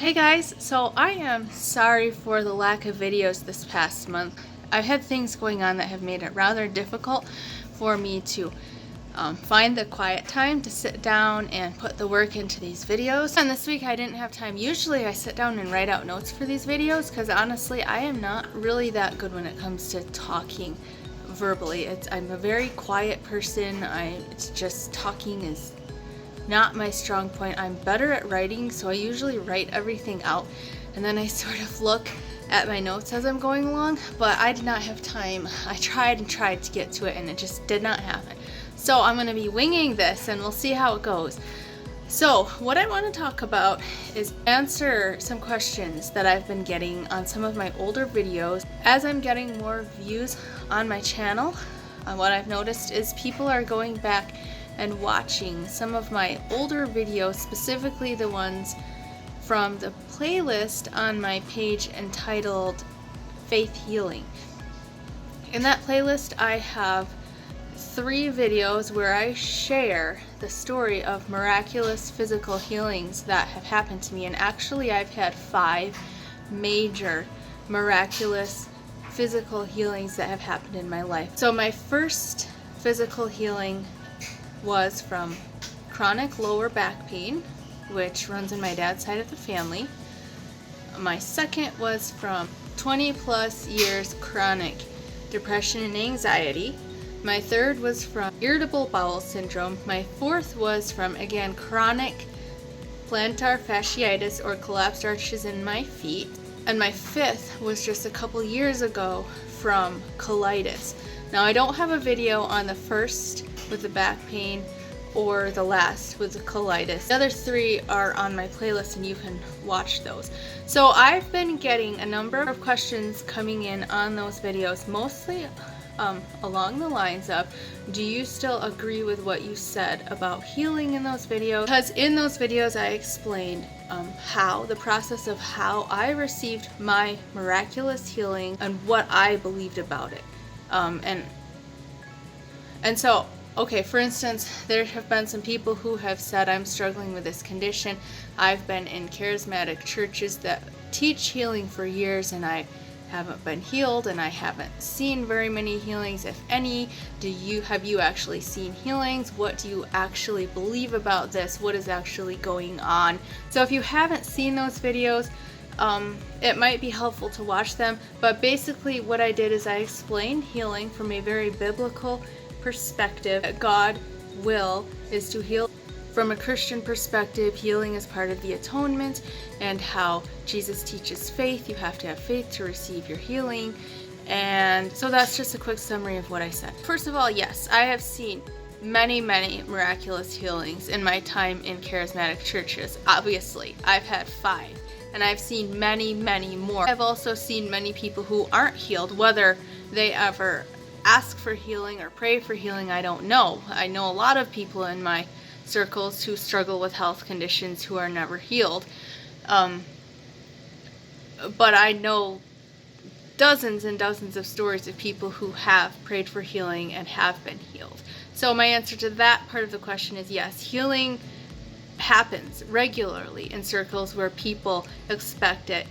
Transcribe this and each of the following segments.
Hey guys, so I am sorry for the lack of videos this past month. I've had things going on that have made it rather difficult for me to find the quiet time to sit down and put the work into these videos. And this week I didn't have time. Usually I sit down and write out notes for these videos because honestly I am not really that good when it comes to talking verbally. I'm a very quiet person. It's just talking is not my strong point. I'm better at writing, so I usually write everything out and then I sort of look at my notes as I'm going along, but I did not have time. I tried and tried to get to it and it just did not happen. So I'm going to be winging this and we'll see how it goes. So what I want to talk about is answer some questions that I've been getting on some of my older videos. As I'm getting more views on my channel, what I've noticed is people are going back and watching some of my older videos, specifically the ones from the playlist on my page entitled Faith Healing. In that playlist I have 3 videos where I share the story of miraculous physical healings that have happened to me, and actually I've had 5 major miraculous physical healings that have happened in my life. So my first physical healing was from chronic lower back pain, which runs in my dad's side of the family. My second was from 20 plus years chronic depression and anxiety. My third was from irritable bowel syndrome. My fourth was from, again, chronic plantar fasciitis or collapsed arches in my feet. And my fifth was just a couple years ago from colitis. Now I don't have a video on the first with the back pain or the last with the colitis. The other 3 are on my playlist and you can watch those. So I've been getting a number of questions coming in on those videos, mostly along the lines of, do you still agree with what you said about healing in those videos? Because in those videos I explained the process of how I received my miraculous healing and what I believed about it. And so, okay, for instance, there have been some people who have said, I'm struggling with this condition. I've been in charismatic churches that teach healing for years and I haven't been healed and I haven't seen very many healings, if any. Have you actually seen healings? What do you actually believe about this? What is actually going on? So if you haven't seen those videos, it might be helpful to watch them. But basically what I did is I explained healing from a very biblical perspective. God's will is to heal. From a Christian perspective, healing is part of the atonement, and how Jesus teaches faith. You have to have faith to receive your healing. And so that's just a quick summary of what I said. First of all, yes, I have seen many miraculous healings in my time in charismatic churches. Obviously, I've had 5, and I've seen many more. I've also seen many people who aren't healed, whether they ever ask for healing or pray for healing, I don't know. I know a lot of people in my circles who struggle with health conditions who are never healed. But I know dozens and dozens of stories of people who have prayed for healing and have been healed. So my answer to that part of the question is yes, healing happens regularly in circles where people expect it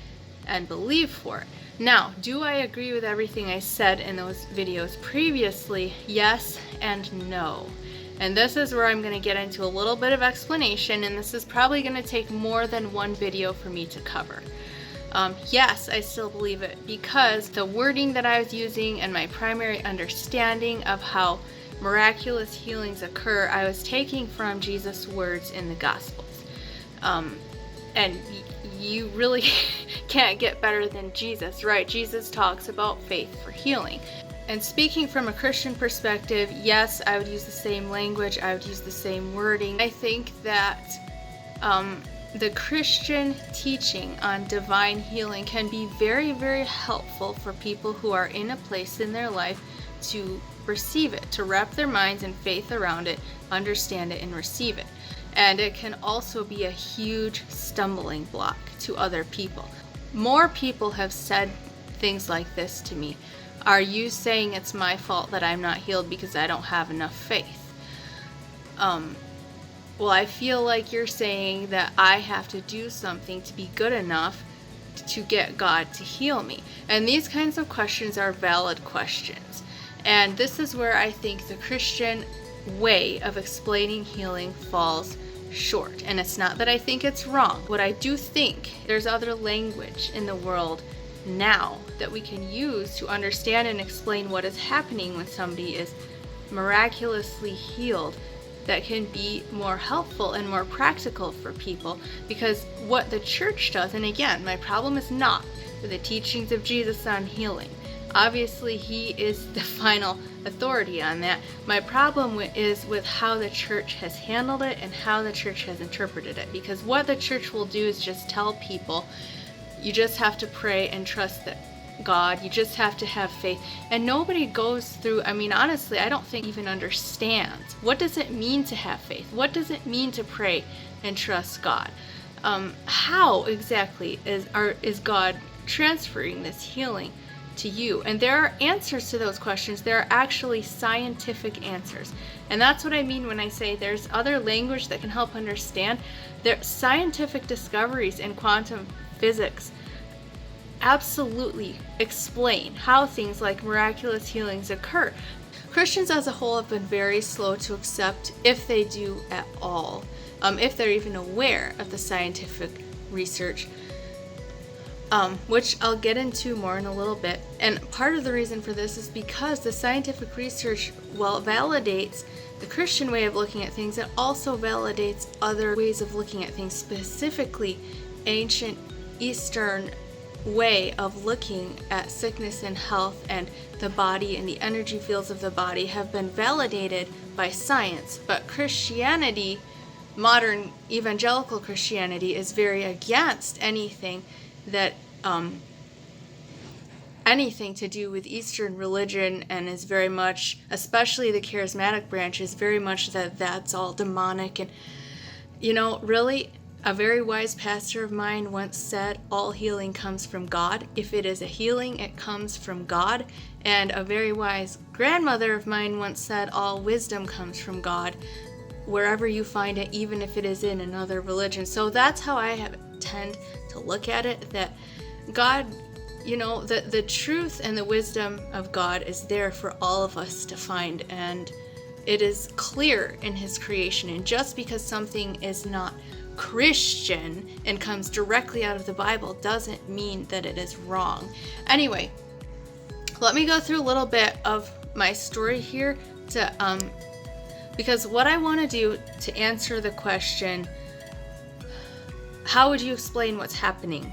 and believe for it. Now, do I agree with everything I said in those videos previously? Yes and no. And this is where I'm going to get into a little bit of explanation, and this is probably going to take more than one video for me to cover. Yes, I still believe it, because the wording that I was using and my primary understanding of how miraculous healings occur, I was taking from Jesus' words in the Gospels. And you really can't get better than Jesus, right? Jesus talks about faith for healing. And speaking from a Christian perspective, yes, I would use the same language, I would use the same wording. I think that the Christian teaching on divine healing can be very helpful for people who are in a place in their life to receive it, to wrap their minds in faith around it, understand it, and receive it. And it can also be a huge stumbling block to other people. More people have said things like this to me. Are you saying it's my fault that I'm not healed because I don't have enough faith? well, I feel like you're saying that I have to do something to be good enough to get God to heal me. And these kinds of questions are valid questions. And this is where I think the Christian way of explaining healing falls short. And it's not that I think it's wrong. What I do think, there's other language in the world now that we can use to understand and explain what is happening when somebody is miraculously healed, that can be more helpful and more practical for people. Because what the church does, and again, my problem is not with the teachings of Jesus on healing. Obviously, he is the final authority on that. My problem is with how the church has handled it and how the church has interpreted it. Because what the church will do is just tell people, you just have to pray and trust that God, you just have to have faith. And nobody goes through, I mean, honestly, I don't think even understands, what does it mean to have faith? What does it mean to pray and trust God? How exactly is God transferring this healing to you? And there are answers to those questions. There are actually scientific answers. And that's what I mean when I say there's other language that can help understand. There scientific discoveries in quantum physics absolutely explain how things like miraculous healings occur. Christians as a whole have been very slow to accept, if they do at all, if they're even aware of the scientific research, which I'll get into more in a little bit. And part of the reason for this is because the scientific research, while it validates the Christian way of looking at things, it also validates other ways of looking at things, specifically ancient Eastern way of looking at sickness and health and the body and the energy fields of the body have been validated by science. But Christianity, modern evangelical Christianity, is very against anything that anything to do with Eastern religion, and is very much, especially the charismatic branch, is very much that that's all demonic. And really, a very wise pastor of mine once said, all healing comes from God. If it is a healing, it comes from God. And a very wise grandmother of mine once said, all wisdom comes from God, wherever you find it, even if it is in another religion. So that's how I tend to look at it, that God, the truth and the wisdom of God is there for all of us to find. And it is clear in his creation. And just because something is not Christian and comes directly out of the Bible doesn't mean that it is wrong. Anyway, let me go through a little bit of my story here because what I want to do to answer the question, how would you explain what's happening?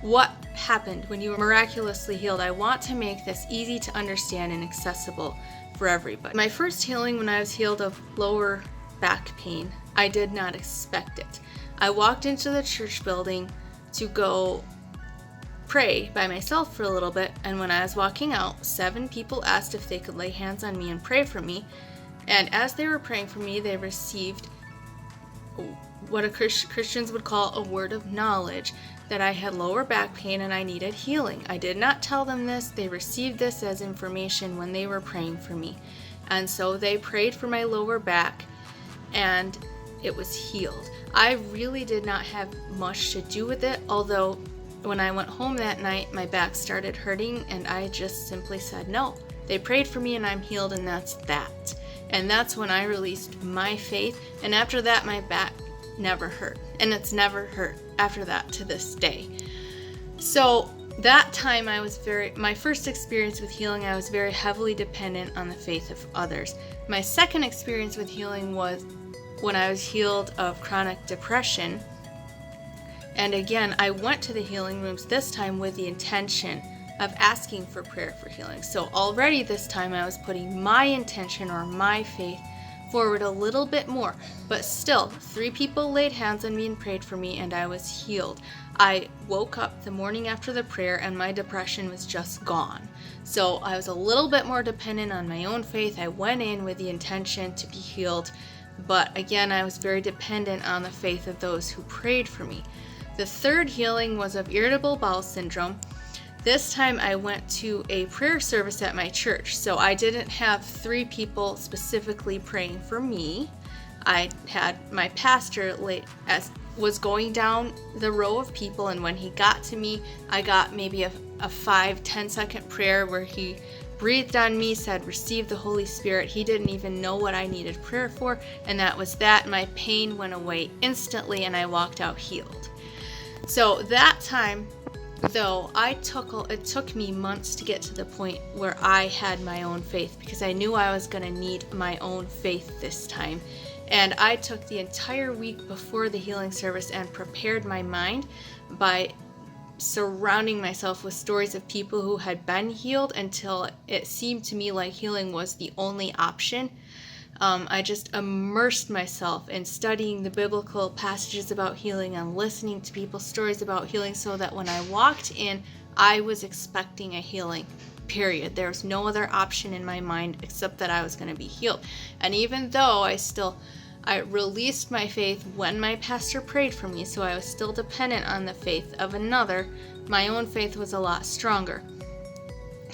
What happened when you were miraculously healed? I want to make this easy to understand and accessible for everybody. My first healing, when I was healed of lower back pain, I did not expect it. I walked into the church building to go pray by myself for a little bit, and when I was walking out, 7 people asked if they could lay hands on me and pray for me. And as they were praying for me, they received what Christians would call a word of knowledge, that I had lower back pain and I needed healing. I did not tell them this. They received this as information when they were praying for me. And so they prayed for my lower back, and it was healed. I really did not have much to do with it, although when I went home that night, my back started hurting, and I just simply said no. They prayed for me and I'm healed, and that's that. And that's when I released my faith, and after that my back never hurt, and it's never hurt after that to this day. So that time my first experience with healing, I was very heavily dependent on the faith of others. My second experience with healing was when I was healed of chronic depression. And again, I went to the healing rooms this time with the intention of asking for prayer for healing. So already this time I was putting my intention or my faith forward a little bit more, but still 3 people laid hands on me and prayed for me, and I was healed. I woke up the morning after the prayer and my depression was just gone. So I was a little bit more dependent on my own faith. I went in with the intention to be healed, but again, I was very dependent on the faith of those who prayed for me. The third healing was of irritable bowel syndrome. This time I went to a prayer service at my church, so I didn't have 3 people specifically praying for me. I had my pastor was going down the row of people, and when he got to me, I got maybe a 5-10 second prayer where he breathed on me, said, "Receive the Holy Spirit." He didn't even know what I needed prayer for, and that was that. My pain went away instantly, and I walked out healed. So that time, though, it took me months to get to the point where I had my own faith, because I knew I was going to need my own faith this time. And I took the entire week before the healing service and prepared my mind by surrounding myself with stories of people who had been healed until it seemed to me like healing was the only option. I just immersed myself in studying the biblical passages about healing and listening to people's stories about healing, so that when I walked in, I was expecting a healing, period. There was no other option in my mind except that I was going to be healed. And even though I released my faith when my pastor prayed for me, so I was still dependent on the faith of another, my own faith was a lot stronger.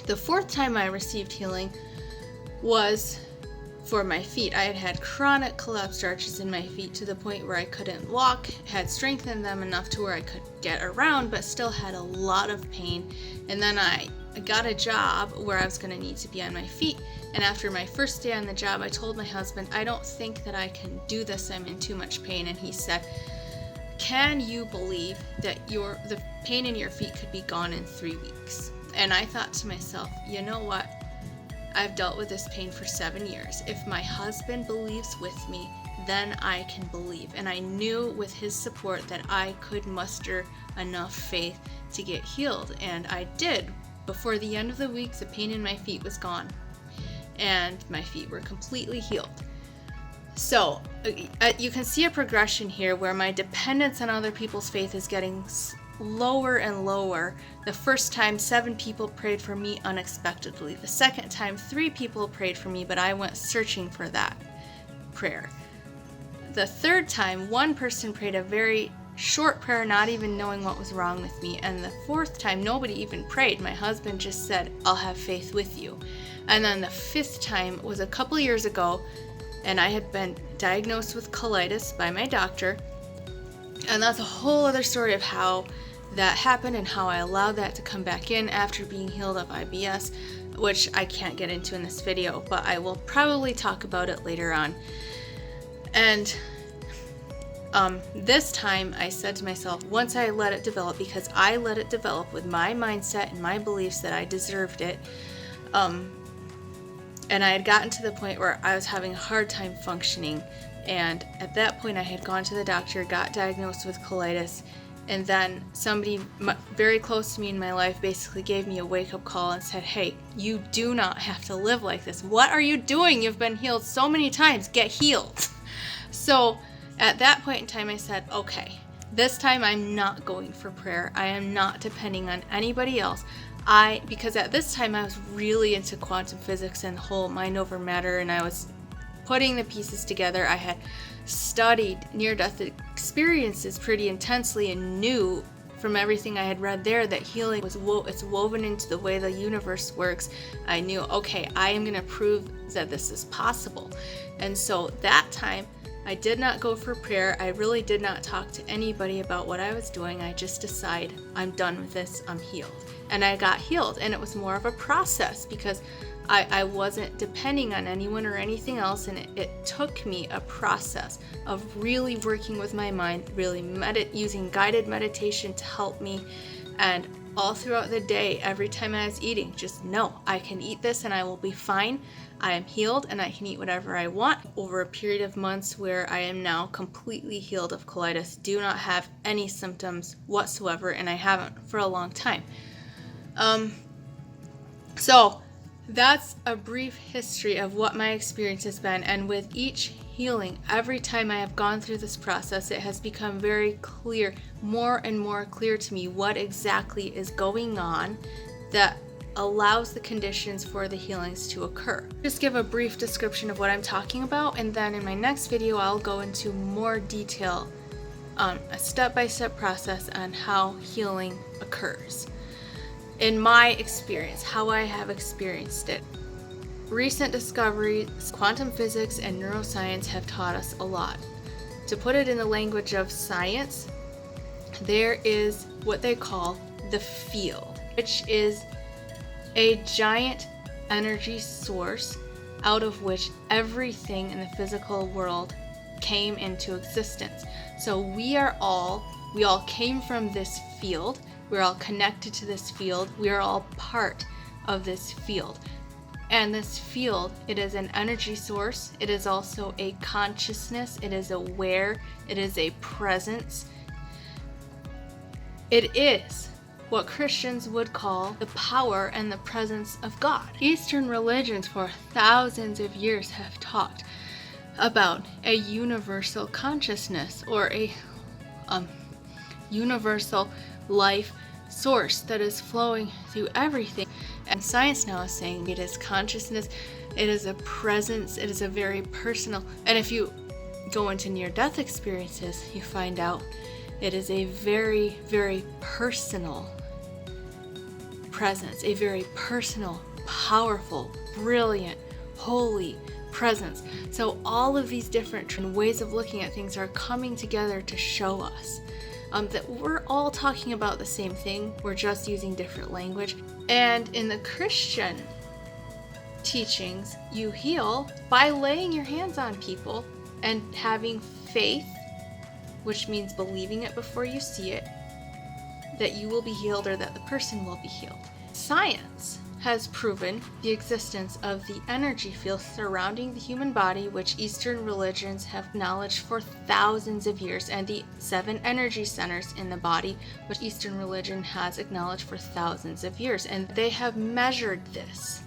The fourth time I received healing was for my feet. I had had chronic collapsed arches in my feet to the point where I couldn't walk, had strengthened them enough to where I could get around, but still had a lot of pain. And then I got a job where I was going to need to be on my feet. And after my first day on the job, I told my husband, "I don't think that I can do this. I'm in too much pain." And he said, "Can you believe that the pain in your feet could be gone in 3 weeks?" And I thought to myself, you know what? I've dealt with this pain for 7 years. If my husband believes with me, then I can believe. And I knew with his support that I could muster enough faith to get healed. And I did. Before the end of the week, the pain in my feet was gone, and my feet were completely healed. So you can see a progression here where my dependence on other people's faith is getting lower and lower. The first time, 7 people prayed for me unexpectedly. The second time, 3 people prayed for me, but I went searching for that prayer. The third time, 1 person prayed a very short prayer, not even knowing what was wrong with me. And the fourth time, nobody even prayed. My husband just said, "I'll have faith with you." And then the 5th time was a couple years ago, and I had been diagnosed with colitis by my doctor. And that's a whole other story of how that happened and how I allowed that to come back in after being healed of IBS, which I can't get into in this video, but I will probably talk about it later on. And this time I said to myself, once I let it develop, because I let it develop with my mindset and my beliefs that I deserved it, and I had gotten to the point where I was having a hard time functioning. And at that point, I had gone to the doctor, got diagnosed with colitis, and then somebody very close to me in my life basically gave me a wake-up call and said, "Hey, you do not have to live like this. What are you doing? You've been healed so many times. Get healed." So at that point in time, I said, okay, this time I'm not going for prayer. I am not depending on anybody else. Because at this time I was really into quantum physics and the whole mind over matter, and I was putting the pieces together. I had studied near-death experiences pretty intensely and knew from everything I had read there that healing was it's woven into the way the universe works. I knew, okay, I am going to prove that this is possible. And so that time, I did not go for prayer. I really did not talk to anybody about what I was doing. I just decided, I'm done with this, I'm healed. And I got healed, and it was more of a process because I wasn't depending on anyone or anything else, and it took me a process of really working with my mind, really using guided meditation to help me, and all throughout the day, every time I was eating, just know I can eat this and I will be fine. I am healed and I can eat whatever I want. Over a period of months where I am now completely healed of colitis, do not have any symptoms whatsoever, and I haven't for a long time. So that's a brief history of what my experience has been, and with each healing, every time I have gone through this process, it has become very clear, more and more clear to me what exactly is going on that allows the conditions for the healings to occur. Just give a brief description of what I'm talking about, and then in my next video I'll go into more detail on a step-by-step process on how healing occurs. In my experience, how I have experienced it. recent discoveries, quantum physics and neuroscience have taught us a lot. To put it in the language of science, there is what they call the field, which is a giant energy source out of which everything in the physical world came into existence. So we all came from this field. We're all connected to this field. We are all part of this field. And this field, it is an energy source. It is also a consciousness. It is aware. It is a presence. It is what Christians would call the power and the presence of God. Eastern religions for thousands of years have talked about a universal consciousness or a universal life source that is flowing through everything. And science now is saying it is consciousness, it is a presence, it is a very personal. And if you go into near-death experiences, you find out it is a very, very personal presence, a very personal, powerful, brilliant, holy presence. So all of these different ways of looking at things are coming together to show us that we're all talking about the same thing. We're just using different language. And in the Christian teachings, you heal by laying your hands on people and having faith, which means believing it before you see it, that you will be healed or that the person will be healed. Science has proven the existence of the energy field surrounding the human body, which Eastern religions have acknowledged for thousands of years, and the 7 energy centers in the body, which Eastern religion has acknowledged for thousands of years. And they have measured this,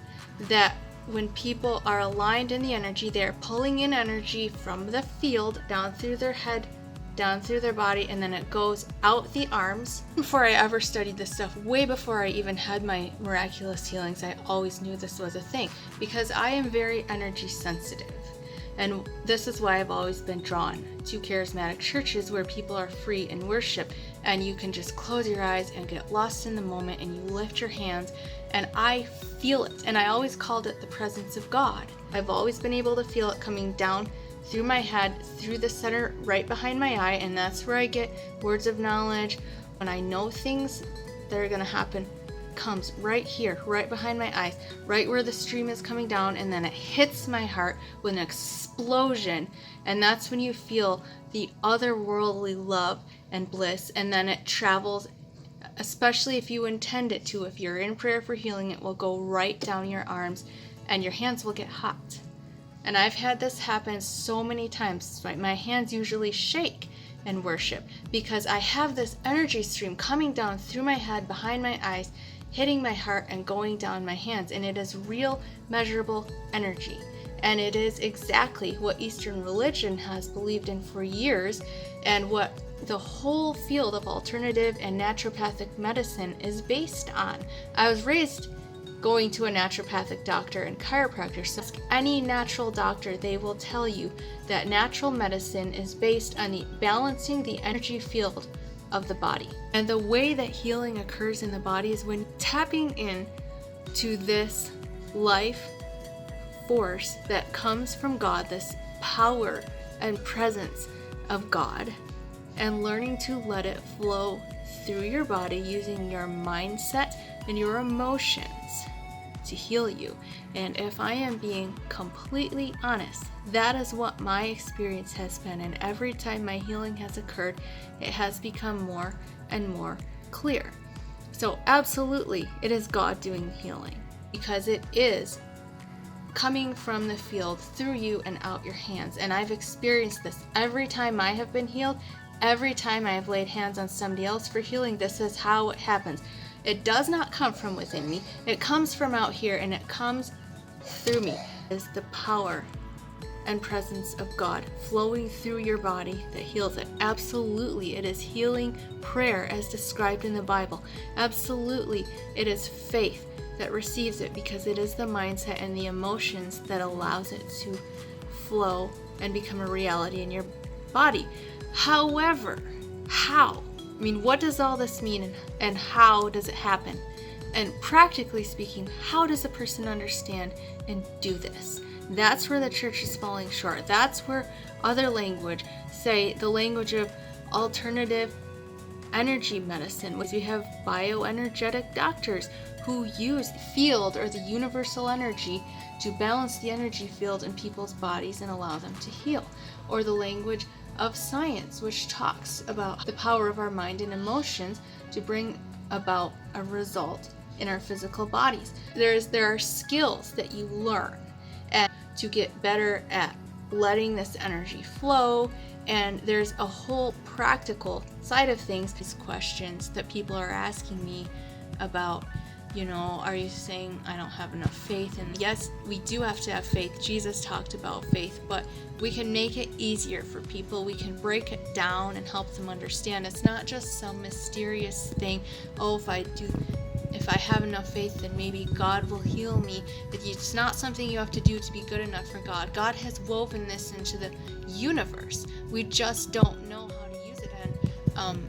that when people are aligned in the energy, they are pulling in energy from the field down through their head, down through their body, and then it goes out the arms. Before I ever studied this stuff, way before I even had my miraculous healings, I always knew this was a thing because I am very energy sensitive. And this is why I've always been drawn to charismatic churches where people are free in worship and you can just close your eyes and get lost in the moment and you lift your hands, and I feel it. And I always called it the presence of God. I've always been able to feel it coming down through my head, through the center right behind my eye, and that's where I get words of knowledge. When I know things that are going to happen, comes right here, right behind my eyes, right where the stream is coming down, and then it hits my heart with an explosion, and that's when you feel the otherworldly love and bliss, and then it travels, especially if you intend it to. If you're in prayer for healing, it will go right down your arms, and your hands will get hot. And I've had this happen so many times. My hands usually shake in worship because I have this energy stream coming down through my head, behind my eyes, hitting my heart and going down my hands. And it is real, measurable energy. And it is exactly what Eastern religion has believed in for years, and what the whole field of alternative and naturopathic medicine is based on. I was raised going to a naturopathic doctor and chiropractor. So any natural doctor, they will tell you that natural medicine is based on the balancing the energy field of the body. And the way that healing occurs in the body is when tapping in to this life force that comes from God, this power and presence of God, and learning to let it flow through your body using your mindset and your emotions to heal you. And if I am being completely honest, that is what my experience has been. And every time my healing has occurred, it has become more and more clear. So absolutely, it is God doing the healing, because it is coming from the field through you and out your hands. And I've experienced this every time I have been healed. Every time I have laid hands on somebody else for healing, this is how it happens. It does not come from within me. It comes from out here, and it comes through me. It is the power and presence of God flowing through your body that heals it. Absolutely, it is healing prayer as described in the Bible. Absolutely, it is faith that receives it, because it is the mindset and the emotions that allows it to flow and become a reality in your body. However, how? I mean, what does all this mean, and how does it happen? And practically speaking, how does a person understand and do this? That's where the church is falling short. That's where other language, say the language of alternative energy medicine, which we have bioenergetic doctors who use the field or the universal energy to balance the energy field in people's bodies and allow them to heal. Or the language of science, which talks about the power of our mind and emotions to bring about a result in our physical bodies. There are skills that you learn and to get better at letting this energy flow, and there's a whole practical side of things. These questions that people are asking me about, are you saying I don't have enough faith? And yes, we do have to have faith. Jesus talked about faith, but we can make it easier for people. We can break it down and help them understand. It's not just some mysterious thing. If I have enough faith, then maybe God will heal me. It's not something you have to do to be good enough for God. God has woven this into the universe. We just don't know how to use it. And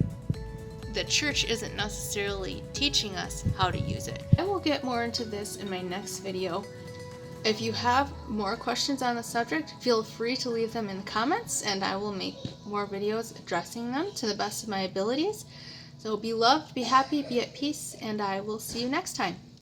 the church isn't necessarily teaching us how to use it. I will get more into this in my next video. If you have more questions on the subject, feel free to leave them in the comments, and I will make more videos addressing them to the best of my abilities. So be loved, be happy, be at peace, and I will see you next time.